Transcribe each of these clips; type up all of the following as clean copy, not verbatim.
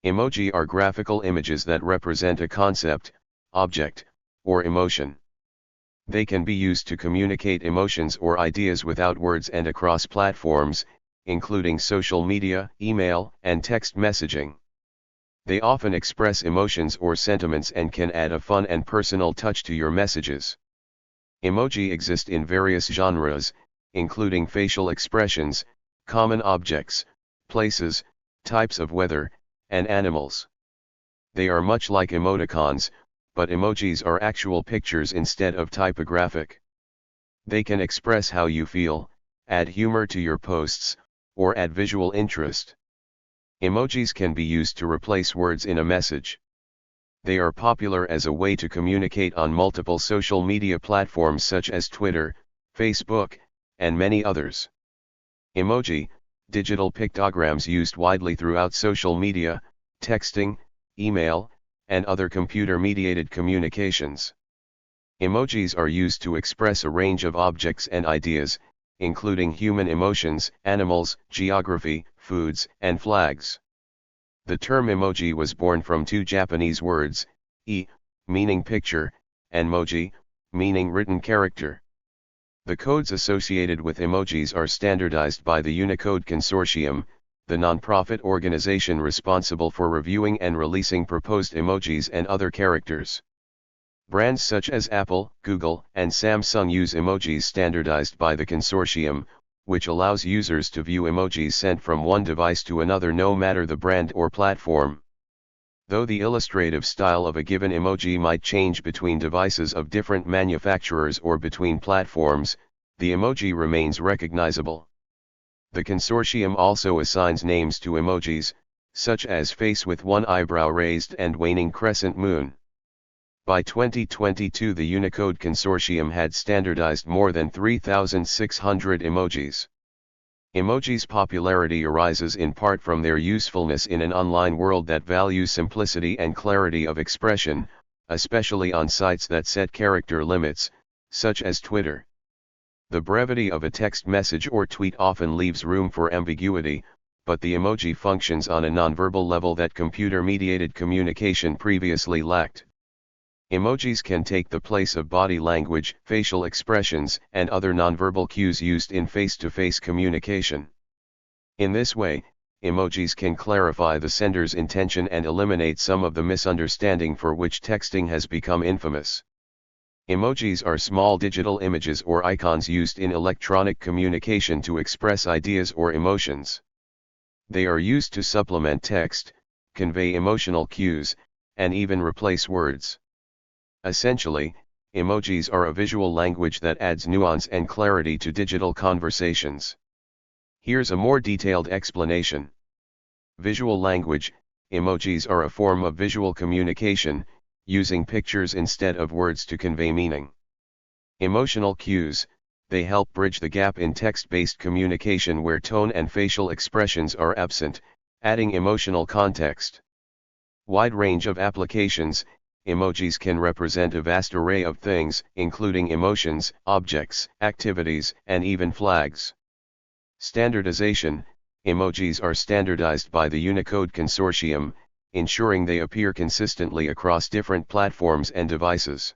Emoji are graphical images that represent a concept, object, or emotion. They can be used to communicate emotions or ideas without words and across platforms, including social media, email, and text messaging. They often express emotions or sentiments and can add a fun and personal touch to your messages. Emoji exist in various genres, including facial expressions, common objects, places, types of weather, and animals. They are much like emoticons, but emojis are actual pictures instead of typographic. They can express how you feel, add humor to your posts, or add visual interest. Emojis can be used to replace words in a message. They are popular as a way to communicate on multiple social media platforms such as Twitter, Facebook, and many others. Emoji, digital pictograms used widely throughout social media, texting, email, and other computer-mediated communications. Emojis are used to express a range of objects and ideas, including human emotions, animals, geography, foods, and flags. The term emoji was born from two Japanese words, meaning picture, and moji, meaning written character. The codes associated with emojis are standardized by the Unicode Consortium, the nonprofit organization responsible for reviewing and releasing proposed emojis and other characters. Brands such as Apple, Google, and Samsung use emojis standardized by the consortium, which allows users to view emojis sent from one device to another no matter the brand or platform. Though the illustrative style of a given emoji might change between devices of different manufacturers or between platforms, the emoji remains recognizable. The consortium also assigns names to emojis, such as face with one eyebrow raised and waning crescent moon. By 2022, the Unicode Consortium had standardized more than 3,600 emojis. Emojis' popularity arises in part from their usefulness in an online world that values simplicity and clarity of expression, especially on sites that set character limits, such as Twitter. The brevity of a text message or tweet often leaves room for ambiguity, but the emoji functions on a nonverbal level that computer-mediated communication previously lacked. Emojis can take the place of body language, facial expressions, and other nonverbal cues used in face-to-face communication. In this way, emojis can clarify the sender's intention and eliminate some of the misunderstanding for which texting has become infamous. Emojis are small digital images or icons used in electronic communication to express ideas or emotions. They are used to supplement text, convey emotional cues, and even replace words. Essentially, emojis are a visual language that adds nuance and clarity to digital conversations. Here's a more detailed explanation. Visual language, emojis are a form of visual communication, using pictures instead of words to convey meaning. Emotional cues, they help bridge the gap in text-based communication where tone and facial expressions are absent, adding emotional context. Wide range of applications, emojis can represent a vast array of things, including emotions, objects, activities, and even flags. Standardization, emojis are standardized by the Unicode Consortium, ensuring they appear consistently across different platforms and devices.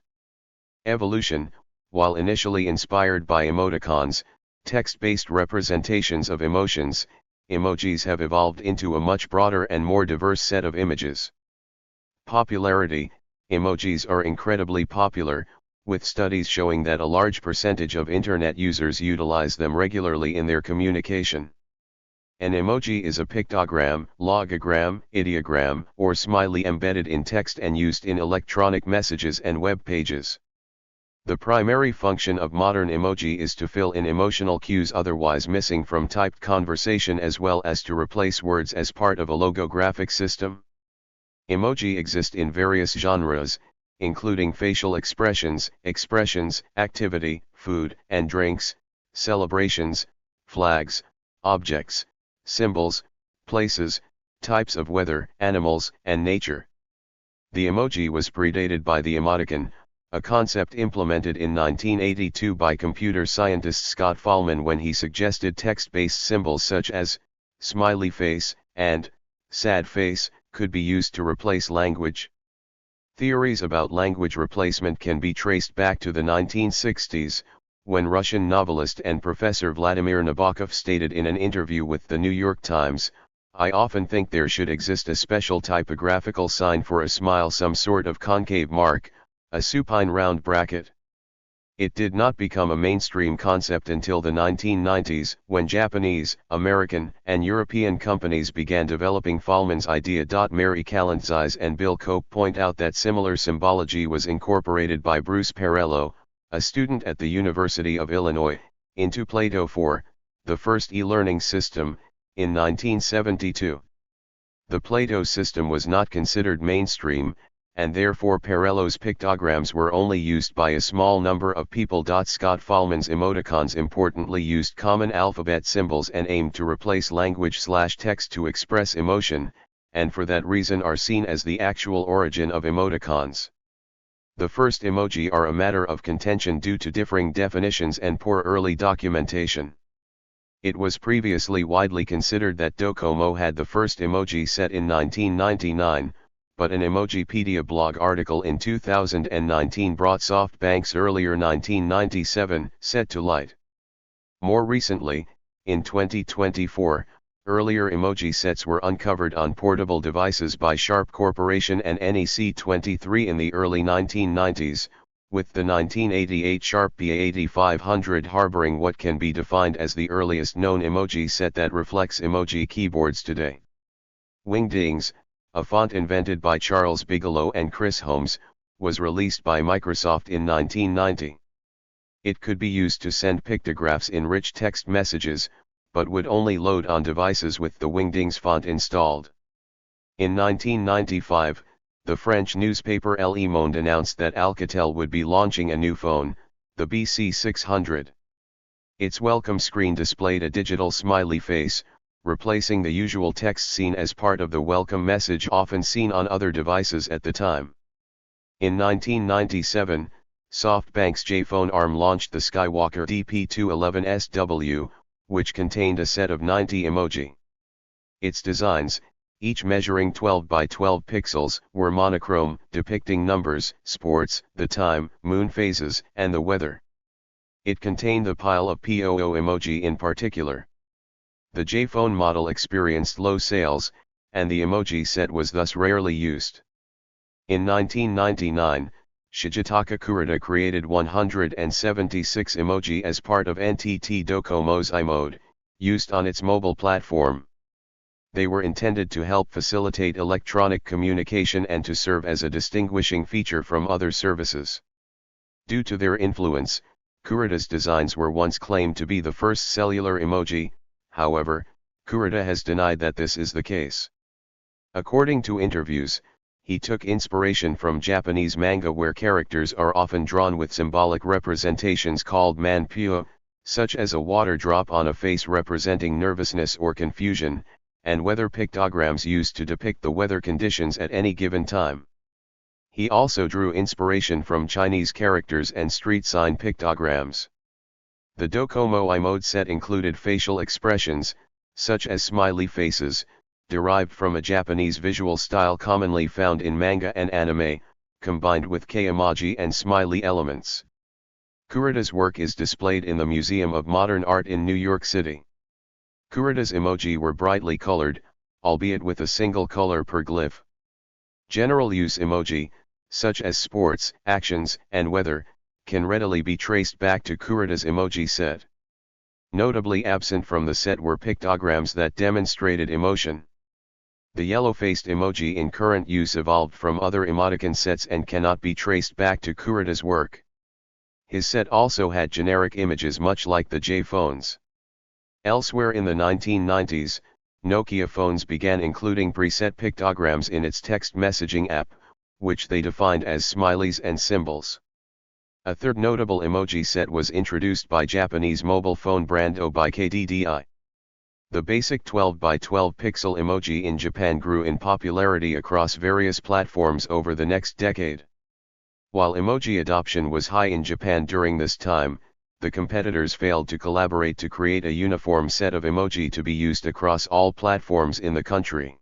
Evolution, while initially inspired by emoticons, text-based representations of emotions, emojis have evolved into a much broader and more diverse set of images. Popularity, emojis are incredibly popular, with studies showing that a large percentage of internet users utilize them regularly in their communication. An emoji is a pictogram, logogram, ideogram, or smiley embedded in text and used in electronic messages and web pages. The primary function of modern emoji is to fill in emotional cues otherwise missing from typed conversation as well as to replace words as part of a logographic system. Emoji exist in various genres, including facial expressions, activity, food and drinks, celebrations, flags, objects, symbols, places, types of weather, animals, and nature. The emoji was predated by the emoticon, a concept implemented in 1982 by computer scientist Scott Fahlman when he suggested text-based symbols such as smiley face and sad face could be used to replace language. Theories about language replacement can be traced back to the 1960s, when Russian novelist and professor Vladimir Nabokov stated in an interview with the New York Times, "I often think there should exist a special typographical sign for a smile, some sort of concave mark, a supine round bracket." It did not become a mainstream concept until the 1990s, when Japanese, American, and European companies began developing Fahlman's idea. Mary Callantzis and Bill Cope point out that similar symbology was incorporated by Bruce Perello, a student at the University of Illinois, into Plato 4, the first e-learning system, in 1972. The Plato system was not considered mainstream, and therefore Perello's pictograms were only used by a small number of people. Scott Fahlman's emoticons importantly used common alphabet symbols and aimed to replace language/text to express emotion, and for that reason are seen as the actual origin of emoticons. The first emoji are a matter of contention due to differing definitions and poor early documentation. It was previously widely considered that Docomo had the first emoji set in 1999, but an Emojipedia blog article in 2019 brought SoftBank's earlier 1997 set to light. More recently, in 2024, earlier emoji sets were uncovered on portable devices by Sharp Corporation and NEC23 in the early 1990s, with the 1988 Sharp PA8500 harboring what can be defined as the earliest known emoji set that reflects emoji keyboards today. Wingdings, a font invented by Charles Bigelow and Chris Holmes, was released by Microsoft in 1990. It could be used to send pictographs in rich text messages, but would only load on devices with the Wingdings font installed. In 1995, the French newspaper Le Monde announced that Alcatel would be launching a new phone, the BC600. Its welcome screen displayed a digital smiley face, replacing the usual text seen as part of the welcome message often seen on other devices at the time. In 1997, SoftBank's J-Phone arm launched the Skywalker DP211SW, which contained a set of 90 emoji. Its designs, each measuring 12 by 12 pixels, were monochrome, depicting numbers, sports, the time, moon phases, and the weather. It contained the pile of POO emoji in particular. The J-Phone model experienced low sales, and the emoji set was thus rarely used. In 1999, Shigitaka Kurita created 176 emoji as part of NTT Docomo's iMode, used on its mobile platform. They were intended to help facilitate electronic communication and to serve as a distinguishing feature from other services. Due to their influence, Kurita's designs were once claimed to be the first cellular emoji. However, Kurita has denied that this is the case. According to interviews, he took inspiration from Japanese manga where characters are often drawn with symbolic representations called manpyo, such as a water drop on a face representing nervousness or confusion, and weather pictograms used to depict the weather conditions at any given time. He also drew inspiration from Chinese characters and street sign pictograms. The Docomo iMode set included facial expressions, such as smiley faces, derived from a Japanese visual style commonly found in manga and anime, combined with K-emoji and smiley elements. Kurita's work is displayed in the Museum of Modern Art in New York City. Kurita's emoji were brightly colored, albeit with a single color per glyph. General use emoji, such as sports, actions, and weather, can readily be traced back to Kurita's emoji set. Notably absent from the set were pictograms that demonstrated emotion. The yellow-faced emoji in current use evolved from other emoticon sets and cannot be traced back to Kurita's work. His set also had generic images much like the J-phones. Elsewhere in the 1990s, Nokia phones began including preset pictograms in its text messaging app, which they defined as smileys and symbols. A third notable emoji set was introduced by Japanese mobile phone brand KDDI. The basic 12 by 12 pixel emoji in Japan grew in popularity across various platforms over the next decade. While emoji adoption was high in Japan during this time, the competitors failed to collaborate to create a uniform set of emoji to be used across all platforms in the country.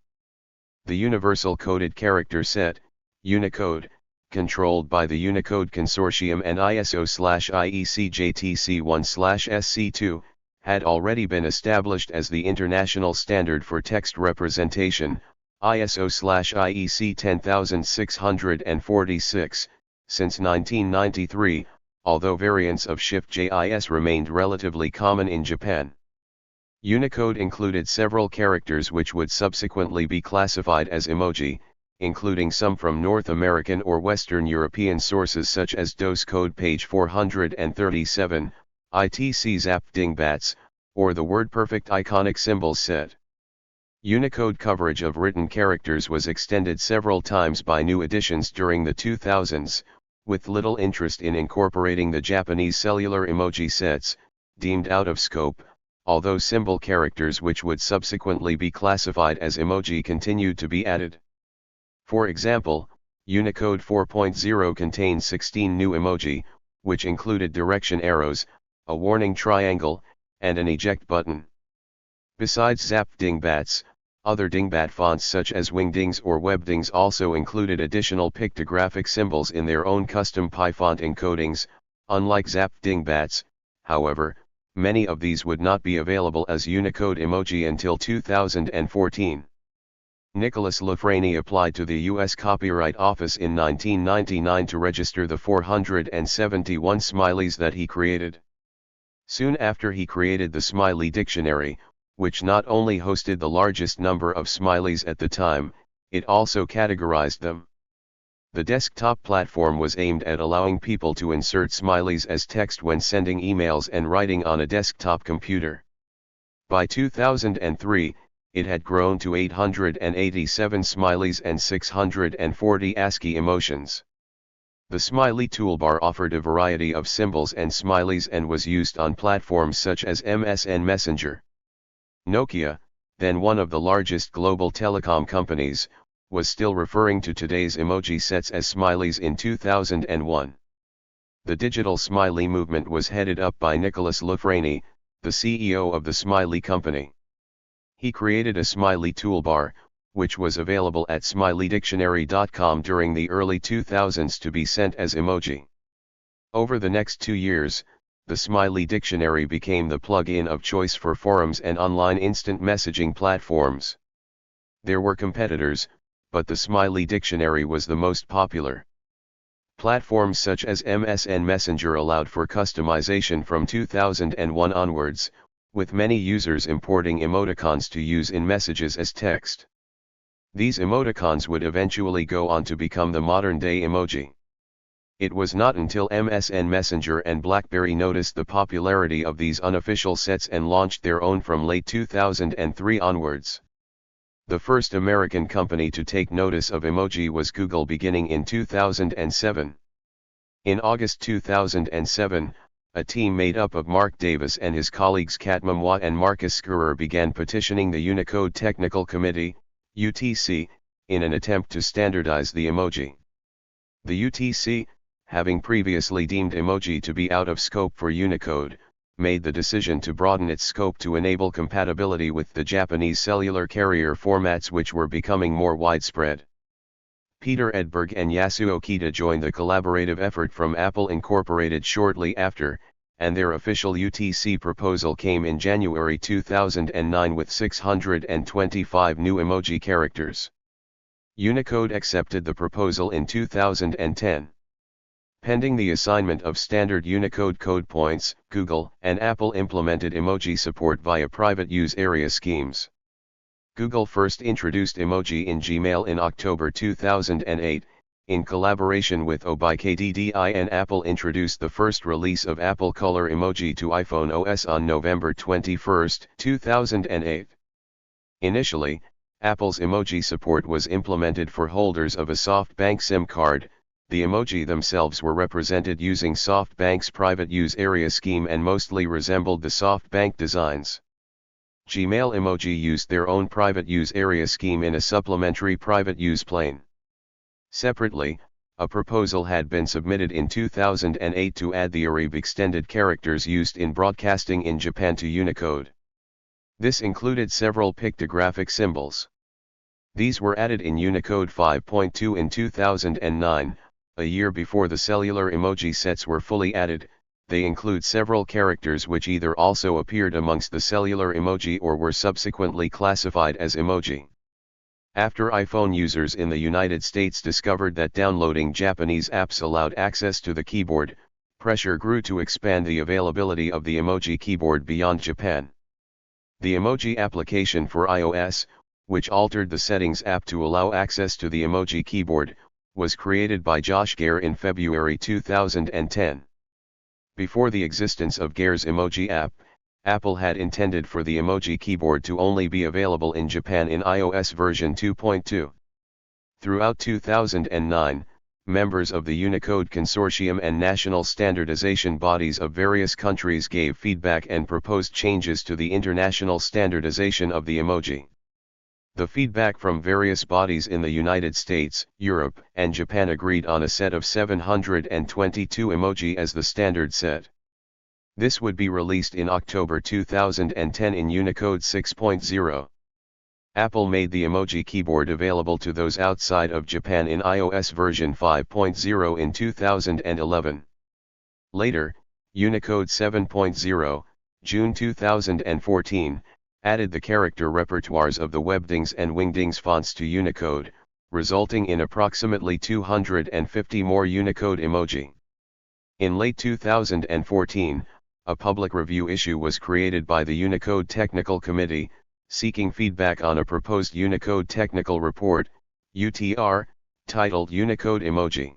The Universal Coded Character Set, Unicode, controlled by the Unicode Consortium and ISO/IEC JTC1/SC2, had already been established as the international standard for text representation, ISO/IEC 10646, since 1993, although variants of Shift-JIS remained relatively common in Japan. Unicode included several characters which would subsequently be classified as emoji, including some from North American or Western European sources such as DOS code page 437, ITC Zap Dingbats, or the WordPerfect iconic symbols set. Unicode coverage of written characters was extended several times by new editions during the 2000s, with little interest in incorporating the Japanese cellular emoji sets, deemed out of scope, although symbol characters which would subsequently be classified as emoji continued to be added. For example, Unicode 4.0 contains 16 new emoji, which included direction arrows, a warning triangle, and an eject button. Besides Zap Dingbats, other dingbat fonts such as Wingdings or Webdings also included additional pictographic symbols in their own custom PyFont encodings. Unlike Zap Dingbats, however, many of these would not be available as Unicode emoji until 2014. Nicholas Lafreni applied to the U.S. Copyright Office in 1999 to register the 471 smileys that he created. Soon after, he created the Smiley Dictionary, which not only hosted the largest number of smileys at the time, it also categorized them. The desktop platform was aimed at allowing people to insert smileys as text when sending emails and writing on a desktop computer. By 2003, it had grown to 887 smileys and 640 ASCII emotions. The Smiley toolbar offered a variety of symbols and smileys and was used on platforms such as MSN Messenger. Nokia, then one of the largest global telecom companies, was still referring to today's emoji sets as smileys in 2001. The digital smiley movement was headed up by Nicholas Lafreni, the CEO of the Smiley Company. He created a Smiley toolbar, which was available at smileydictionary.com during the early 2000s to be sent as emoji. Over the next 2 years, the Smiley Dictionary became the plug-in of choice for forums and online instant messaging platforms. There were competitors, but the Smiley Dictionary was the most popular. Platforms such as MSN Messenger allowed for customization from 2001 onwards, with many users importing emoticons to use in messages as text. These emoticons would eventually go on to become the modern-day emoji. It was not until MSN Messenger and BlackBerry noticed the popularity of these unofficial sets and launched their own from late 2003 onwards. The first American company to take notice of emoji was Google beginning in 2007. In August 2007, a team made up of Mark Davis and his colleagues Kat Mamwa and Marcus Scurer began petitioning the Unicode Technical Committee, UTC, in an attempt to standardize the emoji. The UTC, having previously deemed emoji to be out of scope for Unicode, made the decision to broaden its scope to enable compatibility with the Japanese cellular carrier formats which were becoming more widespread. Peter Edberg and Yasuo Kita joined the collaborative effort from Apple Incorporated shortly after, and their official UTC proposal came in January 2009 with 625 new emoji characters. Unicode accepted the proposal in 2010. Pending the assignment of standard Unicode code points, Google and Apple implemented emoji support via private use area schemes. Google first introduced emoji in Gmail in October 2008, in collaboration with OBKDDI, and Apple introduced the first release of Apple Color emoji to iPhone OS on November 21, 2008. Initially, Apple's emoji support was implemented for holders of a SoftBank SIM card. The emoji themselves were represented using SoftBank's private use area scheme and mostly resembled the SoftBank designs. Gmail emoji used their own private use area scheme in a supplementary private use plane. Separately, a proposal had been submitted in 2008 to add the array of extended characters used in broadcasting in Japan to Unicode. This included several pictographic symbols. These were added in Unicode 5.2 in 2009, a year before the cellular emoji sets were fully added. They include several characters which either also appeared amongst the cellular emoji or were subsequently classified as emoji. After iPhone users in the United States discovered that downloading Japanese apps allowed access to the keyboard, pressure grew to expand the availability of the emoji keyboard beyond Japan. The Emoji application for iOS, which altered the Settings app to allow access to the emoji keyboard, was created by Josh Gare in February 2010. Before the existence of Gare's Emoji app, Apple had intended for the emoji keyboard to only be available in Japan in iOS version 2.2. Throughout 2009, members of the Unicode Consortium and national standardization bodies of various countries gave feedback and proposed changes to the international standardization of the emoji. The feedback from various bodies in the United States, Europe, and Japan agreed on a set of 722 emoji as the standard set. This would be released in October 2010 in Unicode 6.0. Apple made the emoji keyboard available to those outside of Japan in iOS version 5.0 in 2011. Later, Unicode 7.0, June 2014, added the character repertoires of the Webdings and Wingdings fonts to Unicode, resulting in approximately 250 more Unicode emoji. In late 2014, a public review issue was created by the Unicode Technical Committee, seeking feedback on a proposed Unicode Technical Report, UTR, titled Unicode Emoji.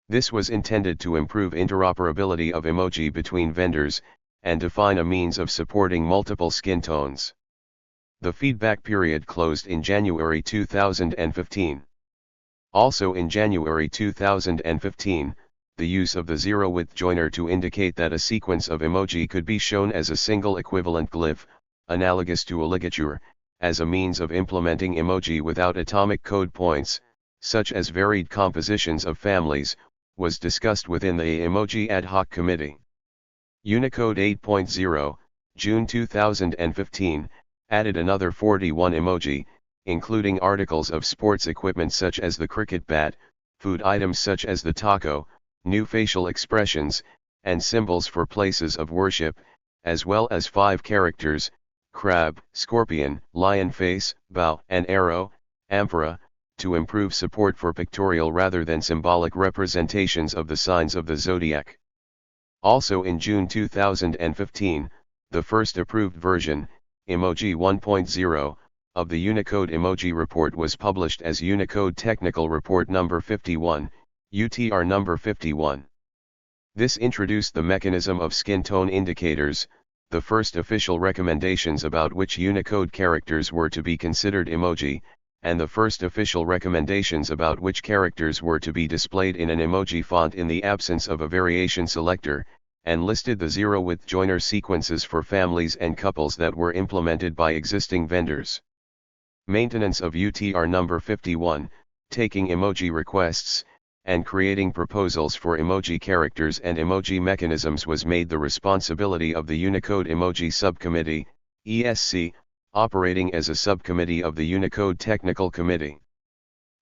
This was intended to improve interoperability of emoji between vendors, and define a means of supporting multiple skin tones. The feedback period closed in January 2015. Also in January 2015, the use of the zero-width joiner to indicate that a sequence of emoji could be shown as a single equivalent glyph, analogous to a ligature, as a means of implementing emoji without atomic code points, such as varied compositions of families, was discussed within the Emoji Ad Hoc Committee. Unicode 8.0, June 2015, added another 41 emoji, including articles of sports equipment such as the cricket bat, food items such as the taco, new facial expressions, and symbols for places of worship, as well as 5 characters, crab, scorpion, lion face, bow and arrow, amphora, to improve support for pictorial rather than symbolic representations of the signs of the zodiac. Also in June 2015, the first approved version, Emoji 1.0, of the Unicode Emoji Report was published as Unicode Technical Report number 51, UTR number 51. This introduced the mechanism of skin tone indicators, the first official recommendations about which Unicode characters were to be considered emoji, and the first official recommendations about which characters were to be displayed in an emoji font in the absence of a variation selector, and listed the zero-width joiner sequences for families and couples that were implemented by existing vendors. Maintenance of UTR number 51, taking emoji requests, and creating proposals for emoji characters and emoji mechanisms was made the responsibility of the Unicode Emoji Subcommittee, ESC, operating as a subcommittee of the Unicode Technical Committee.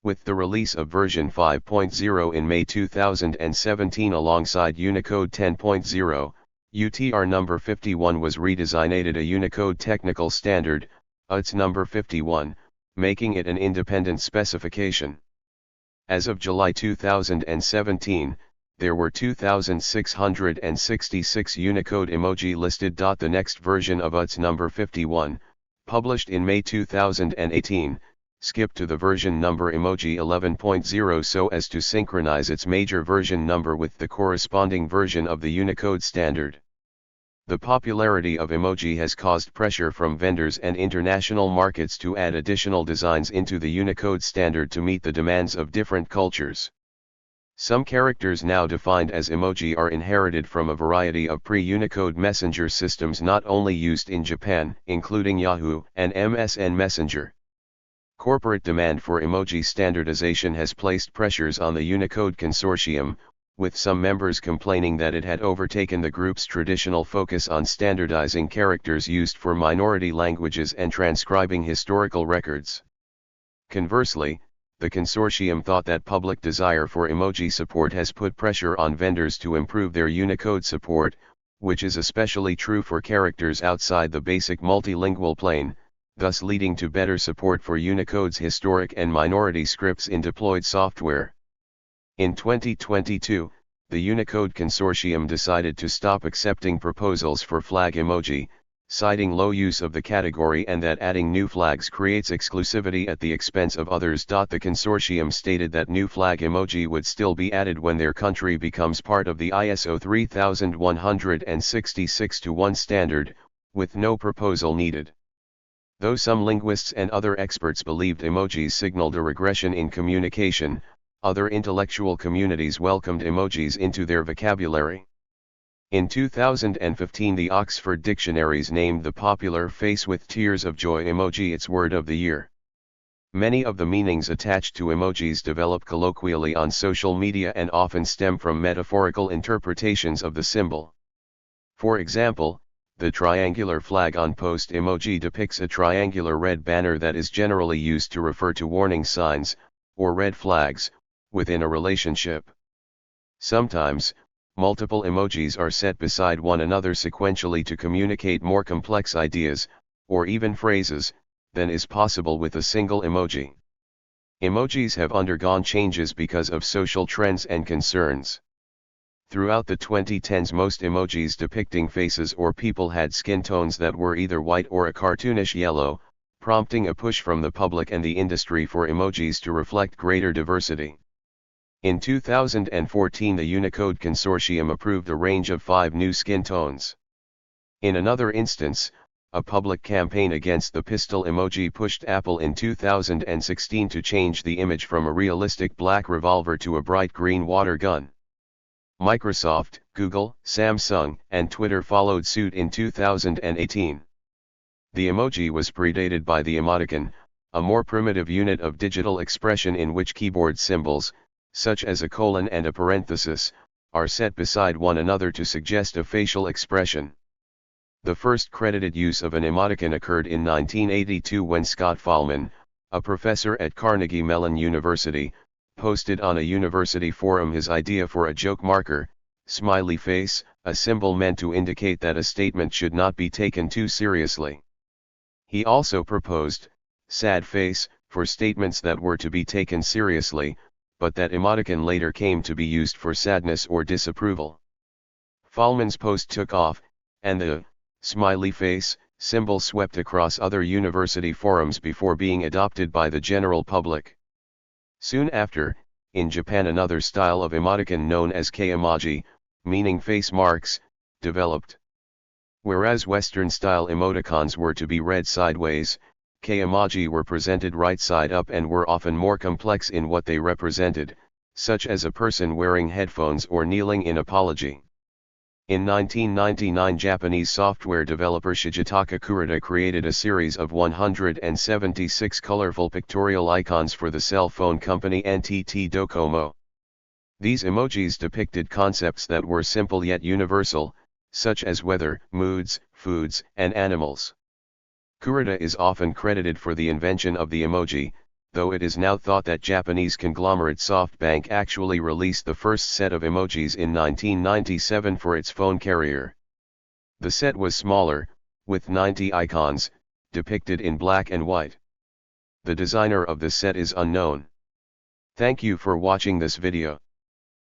With the release of version 5.0 in May 2017 alongside Unicode 10.0, UTR number 51 was redesignated a Unicode Technical Standard, UTS number 51, making it an independent specification. As of July 2017, there were 2,666 Unicode emoji listed. The next version of UTS number 51, published in May 2018, skipped to the version number Emoji 11.0 so as to synchronize its major version number with the corresponding version of the Unicode standard. The popularity of emoji has caused pressure from vendors and international markets to add additional designs into the Unicode standard to meet the demands of different cultures. Some characters now defined as emoji are inherited from a variety of pre-Unicode messenger systems not only used in Japan, including Yahoo and MSN Messenger. Corporate demand for emoji standardization has placed pressures on the Unicode Consortium, with some members complaining that it had overtaken the group's traditional focus on standardizing characters used for minority languages and transcribing historical records. Conversely, the consortium thought that public desire for emoji support has put pressure on vendors to improve their Unicode support, which is especially true for characters outside the basic multilingual plane, thus leading to better support for Unicode's historic and minority scripts in deployed software. In 2022, the Unicode consortium decided to stop accepting proposals for flag emoji, citing low use of the category and that adding new flags creates exclusivity at the expense of others. The consortium stated that new flag emoji would still be added when their country becomes part of the ISO 3166-1 standard, with no proposal needed. Though some linguists and other experts believed emojis signaled a regression in communication, other intellectual communities welcomed emojis into their vocabulary. In 2015, the Oxford Dictionaries named the popular face with tears of joy emoji its word of the year. Many of the meanings attached to emojis develop colloquially on social media and often stem from metaphorical interpretations of the symbol. For example, the triangular flag on post emoji depicts a triangular red banner that is generally used to refer to warning signs, or red flags, within a relationship. Sometimes, multiple emojis are set beside one another sequentially to communicate more complex ideas, or even phrases, than is possible with a single emoji. Emojis have undergone changes because of social trends and concerns. Throughout the 2010s, most emojis depicting faces or people had skin tones that were either white or a cartoonish yellow, prompting a push from the public and the industry for emojis to reflect greater diversity. In 2014, the Unicode consortium approved a range of 5 new skin tones. In another instance, a public campaign against the pistol emoji pushed Apple in 2016 to change the image from a realistic black revolver to a bright green water gun. Microsoft, Google, Samsung, and Twitter followed suit in 2018. The emoji was predated by the emoticon, a more primitive unit of digital expression in which keyboard symbols, such as a colon and a parenthesis, are set beside one another to suggest a facial expression. The first credited use of an emoticon occurred in 1982 when Scott Fahlman, a professor at Carnegie Mellon University, posted on a university forum his idea for a joke marker, smiley face, a symbol meant to indicate that a statement should not be taken too seriously. He also proposed sad face for statements that were to be taken seriously, but that emoticon later came to be used for sadness or disapproval. Fahlman's post took off, and the smiley face symbol swept across other university forums before being adopted by the general public. Soon after, in Japan, another style of emoticon known as K-emoji, meaning face marks, developed. Whereas Western-style emoticons were to be read sideways, K-emoji were presented right side up and were often more complex in what they represented, such as a person wearing headphones or kneeling in apology. In 1999, Japanese software developer Shigitaka Kurita created a series of 176 colorful pictorial icons for the cell phone company NTT Docomo. These emojis depicted concepts that were simple yet universal, such as weather, moods, foods, and animals. Kurita is often credited for the invention of the emoji, though it is now thought that Japanese conglomerate SoftBank actually released the first set of emojis in 1997 for its phone carrier. The set was smaller, with 90 icons, depicted in black and white. The designer of the set is unknown. Thank you for watching this video.